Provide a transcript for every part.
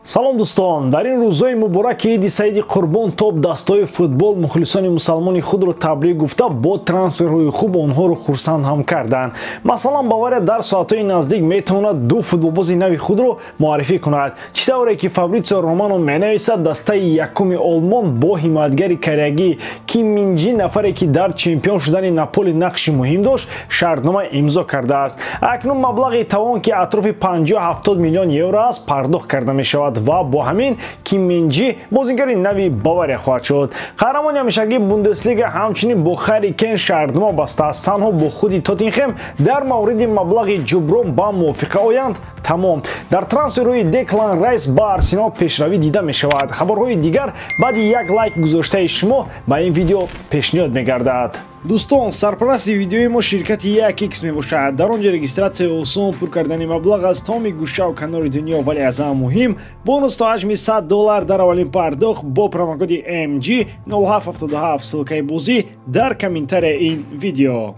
салом дӯстон, дар ин рӯзҳои мубораки иди Саиди Қурбон топ дастаҳои футбол мухлисони мусалмони худро табрик гуфта бо трансферҳои хуб онҳоро хурсанд ҳам карданд. Масалан, Бавария дар соатҳои наздик метавонад ду футболбози нави худро муаррифӣ кунад. Чӣ тавре ки Фабрицио Романо менависад, дастаи якуми Олмон бо ҳимоятгари кореягӣ Ким Мин Ҷи, нафаре ки дар чемпион шудани Наполи нақши муҳим дошт, шартнома имзо кардааст. Акнун маблағи тавон ки атрофи 50-70 миллион евро аст, пардохт карда мешавад ва бо ҳамин Ким Мин Ҷи бозигари нави Бавария хоҳад шуд. Қаҳрамони ҳамешагии Бундеслига ҳамчунин бо Харри Кейн шартнома бастааст. Танҳо бо худи Тоттенхем дар мавриди маблағи ҷуброн ба мувофиқа оянд тамом. Дар трансферҳои Деклан Райс ба Арсенал пешравӣ дида мешавад. Хабарҳои дигар баъди як лайк гузоштаи шумо ба ин видео пешниҳод мегардад. Дӯстон, сарпарасти видеои мо ширкати 1x мебошад. Дар он ҷо регистратсияи осон, пур кардани маблағ аз тамоми гӯшаву канори дунё, вале аз ҳама муҳим, бонус то ҳаҷми $100 дар аввалин пардохт бо промокоди MG 0777 ссилкаи бозӣ дар комментарияи ин видео.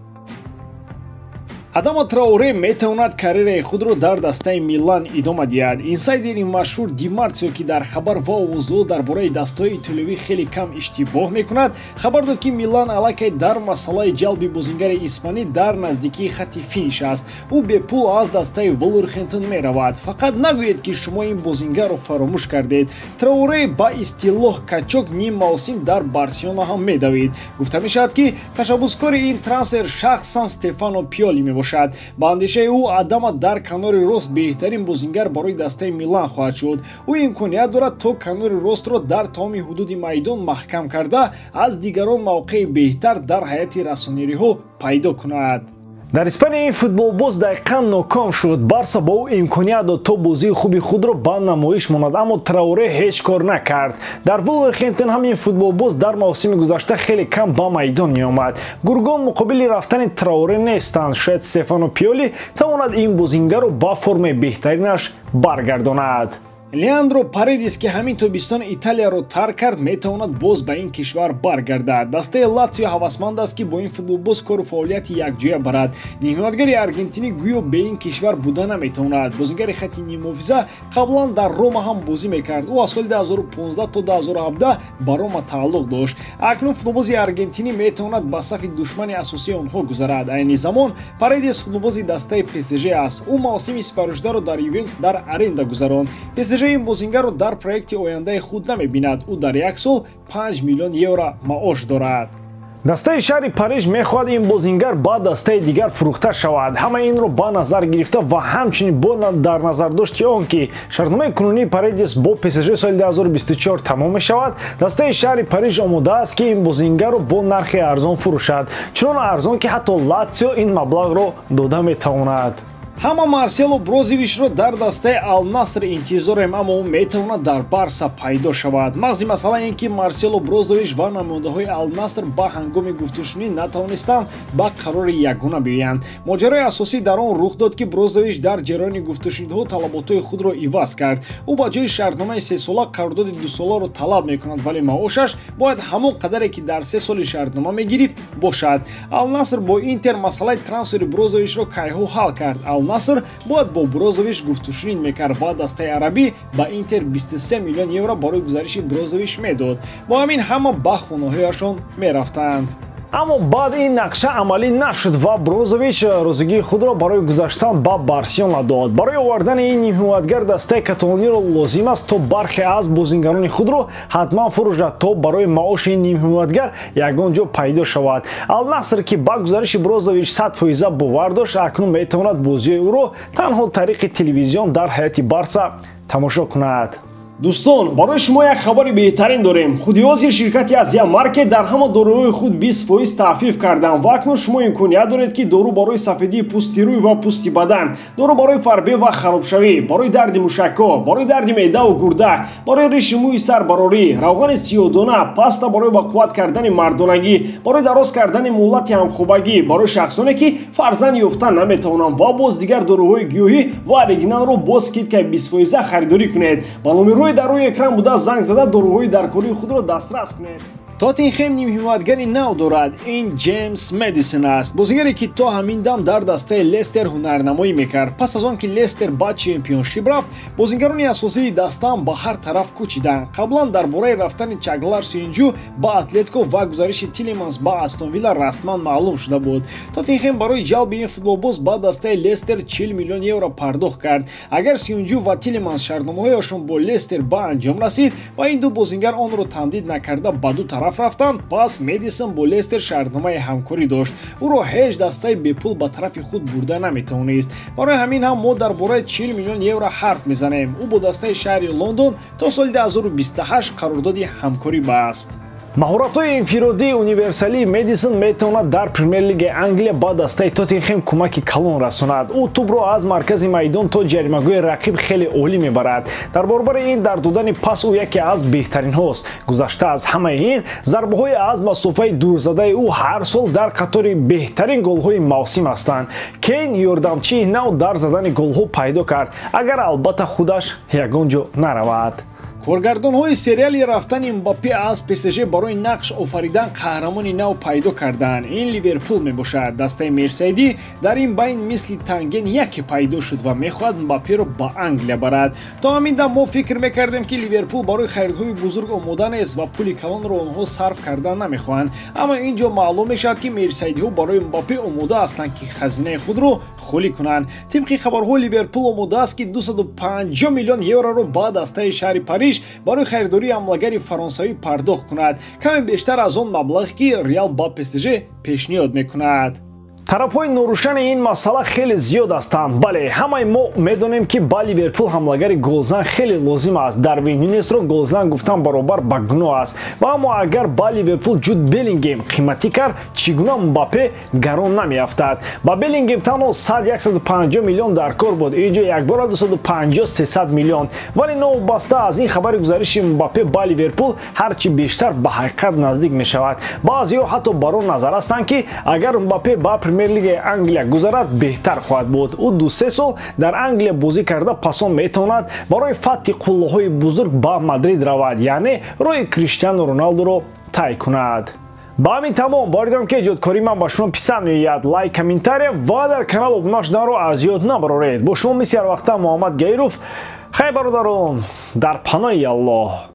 Адама Трауре метавонад карьераи худро дар дастаи Милан идома диҳад. Инсайдери машҳур Ди Мартсио, ки дар хабар ва овозҳо дар бораи дастаҳои итолиёвӣ хеле кам иштибоҳ мекунад, хабар дод, ки Милан аллакай дар масъалаи ҷалби бозингари испанӣ дар наздикии хатти финиш аст. Ӯ бепул аз дастаи Вулверхэмптон меравад. Фақат нагӯед, ки шумо ин бозингарро фаромӯш кардед. Трауре ба истилоҳ качок ним мавсим дар Барселона ҳам медавид. Гуфта мешавад, ки ташаббускори ин трансфер шахсан Стефано Пиоли мебошад. Ба андешаи ӯ Адама дар канори рост беҳтарин бозингар барои дастаи Милан хоҳад шуд. Ӯ имконият дорад то канори ростро дар тамоми ҳудуди майдон маҳкам карда, аз дигарон мавқеи беҳтар дар ҳайати расонериҳо пайдо кунад. Дар Испания ин футболбоз дақиқан ноком шуд. Барса ба ӯ имконият дод то бозии хуби худро ба намоиш монад, аммо Трауре ҳеҷ кор накард. Дар Вулверхэмптон ҳам ин футболбоз дар мавсими гузашта хеле кам ба майдон меомад. Гургон муқобили рафтани Трауре нестанд. Шояд Стефано Пиоли тавонад ин бозингарро ба формаи беҳтаринаш баргардонад. Леандро Паредис, ки ҳамин тобистон Италияро тарк кард, метавонад боз ба ин кишвар баргардад. Дастаи Латсио ҳавасманд аст, ки бо ин футболбоз кору фаъолияти якҷоя барад. нимҳиматгари аргентинӣ гӯё ба ин кишвар буда наметавонад. Бозингари хатти ниммуҳофиза қаблан дар Рома ҳам бозӣ мекард. ӯ аз соли 2015 то 2017 ба Рома тааллуқ дошт. Акнун футболбози аргентинӣ метавонад ба сафи душмани асосии онҳо гузарад. Айни замон Паредис футболбози дастаи ПСЖ аст. ӯ мавсими 28-ро дар Ювентус дар аренда гузаронд. ПСЖ ин бозингарро дар проекти ояндаи худ намебинад. ӯ дар як сол 5 миллион евро маош дорад. Дастаи шаҳри Париж мехоҳад ин бозингар ба дастаи дигар фурӯхта шавад. Ҳама инро ба назар гирифта ва ҳамчунин бо дар назардошти он ки шартномаи кунунии Паредис бо ПСЖ соли 2024 тамом мешавад, дастаи шаҳри Париж омода аст, ки ин бозингарро бо нархи арзон фурӯшад. Чунон арзон, ки ҳатто Латсио ин маблағро дода метавонад. Ҳама Марсело Брозовичро дар дастаи Ал-Наср интизорем, аммо ӯ метавонад дар Барса пайдо шавад. мағзи масъала ин ки Марсело Брозович ва намояндаҳои Ал-Наср ба ҳангоми гуфтушунӣ натавонистанд ба қарори ягона биёянд. моҷарои асосӣ дар он рух дод, ки Брозович дар ҷараёни гуфтушуниҳо талаботҳои худро иваз кард. ӯ ба ҷои шартномаи 3 сола қарордоди 2 соларо талаб мекунад, вале маошаш бояд ҳамон қадаре ки дар 3 соли шартнома мегирифт бошад. Ал-Наср бо Интер масъалаи трансфери Брозовичро кайҳо ҳал кард. Наср бояд бо Брозович гуфтушунид мекард ва дастаи арабӣ ба Интер 23 миллион евро барои гузариши Брозович медод. бо ҳамин ҳама ба хонаҳояшон мерафтанд. аммо баъд ин нақша амалӣ нашуд ва Брозович розигии худро барои гузаштан ба Барселона дод. барои овардани ин нимҳиматгар дастаи каталониро лозим аст то бархе аз бозингарони худро ҳатман фурӯшад, то барои маоши ин нимҳиматгар ягон ҷо пайдо шавад. Ал-Наср, ки ба гузариши Брозович 100% бовар дошт, акнун метавонад бозиҳои ӯро танҳо тариқи телевизион дар ҳайати Барса тамошо кунад. Дӯстон, барои шумо як хабари беҳтарин дорем. Худиозир ширкати Азия Маркет дар ҳама доруҳои худ 20% таҳфиф карданд ва акнун шумо имконият доред, ки дору барои сафедии пӯсти рӯй ва пӯсти бадан, дору барои фарбе ва харобшавӣ, барои дарди мушакҳо, барои дарди меъдаву гурда, барои риши мӯи сарбарорӣ, равғани сиёҳдона, паста барои ба қувват кардани мардонагӣ, барои дароз кардани муҳлати ҳамхӯбагӣ, барои шахсоне ки фарзанд ёфта наметавонанд ва боз дигар доруҳои гиёҳӣ ва оригиналро бо скидкаи 20% харидорӣ кунед. ба номерои дар рӯи экран буда занг зада доруҳои даркории худро дастрас кунед. тоттенхем нимҳимоятгари нав дорад. Ин Джеймс Мэдисон аст, бозигаре ки то ҳамин дам дар дастаи Лестер ҳунарнамоӣ мекард. Пас аз он ки Лестер ба чемпионшип рафт, бозигарони асосии дастаам ба ҳар тараф кӯчиданд. Қаблан дар бораи рафтани Чаглар Сюинҷу ба Атлетико ва гузариши Тилеманс ба Астон Вилла расман маълум шуда буд. Тоттенхем барои ҷалби ин футболбоз ба дастаи Лестер 40 миллион евро пардохт кард. Агар Сюинҷу ва Тилеманс шартномаҳояшон бо Лестер ба анҷом расид ва ин ду бозингар онро тамдид накарда ба ду тараф рафтанд, пас Мэдисон бо Лестер шартномаи ҳамкорӣ дошт. Ӯро ҳеҷ дастаи бепул ба тарафи худ бурда наметавонист. Барои ҳамин ҳам мо дар бораи 40 миллион евро ҳарф мезанем. Ӯ бо дастаи шаҳри Лондон то соли 2028 қарордоди ҳамкорӣ баст. маҳоратҳои инфиродии универсалии Мэдисон метавонад дар Премер-лигаи Англия ба дастаи Тоттенхем кӯмаки калон расонад. Ӯ тӯбро аз маркази майдон то ҷаримагоҳи рақиб хеле олӣ мебарад. Дар борбари ин дар додани пас ӯ яке аз беҳтаринҳост. Гузашта аз ҳамаи ин, зарбаҳои аз масофаи дурзадаи ӯ ҳар сол дар қатори беҳтарин голҳои мавсим ҳастанд. Кейн ёрдамчии нав дар задани голҳо пайдо кард, агар албатта худаш ягон ҷо наравад. коргардонҳои сериали рафтани Мбаппе аз ПСЖ барои нақш офаридан қаҳрамони нав пайдо карданд. Ин Ливерпул мебошад. Дастаи Мерсайдӣ дар ин байн мисли Танген яке пайдо шуд ва мехоҳад Мбапперо ба Англия барад. То ҳамин дам мо фикр мекардем ки Ливерпул барои харидҳои бузург омода нест ва пули калонро онҳо сарф кардан намехоҳанд. Аммо ин ҷо маълум мешавад ки Мерсайдиҳо барои Мбаппе омода ҳастанд ки хазинаи худро холӣ кунанд. Тибқи хабарҳо Ливерпул омода аст ки 250 миллион евроро ба дастаи шаҳри Париж барои харидории ҳамлагари фаронсавӣ пардохт кунад, каме бештар аз он маблағе ки Реал ба ПСЖ пешниҳод мекунад. тарафҳои норӯшани ин масъала хеле зиёд ҳастанд. бале, ҳамаи мо медонем ки ба Ливерпул ҳамлагари голзан хеле лозим аст. Дарвин Нунесро голзан гуфтан баробар ба гуноҳ аст. ва аммо агар ба Ливерпул Ҷуд Беллингем қиматӣ кард, чӣ гуна Мбаппе гарон намеафтад? Ба Беллингем танҳо 100-150 миллион дар кор буд, инҷо якбора 250-300 миллион. вале новобаста аз ин хабари гузариши Мбаппе ба Ливерпул ҳарчи бештар ба ҳақиқат наздик мешавад. баъзеҳо ҳатто бар он назар ҳастанд ки агар Мбаппе ба Премер-лигаи Англия гузарад, беҳтар хоҳад буд. ӯ 2-3 сол дар Англия бозӣ карда пасон метавонад барои фатҳи қуллаҳои бузург ба Мадрид равад, яъне роҳи Криштиану Роналдуро тай кунад. ба ҳамин тамом, боридам ки эҷодкории ман ба шумо писанд меояд. лайк, комментария ва дар канал обуна шуданро аз ёд набароред. бо шумо мисли ҳар вақта Муҳаммад Гаиров. хай бародарон, дар паноҳи Аллоҳ.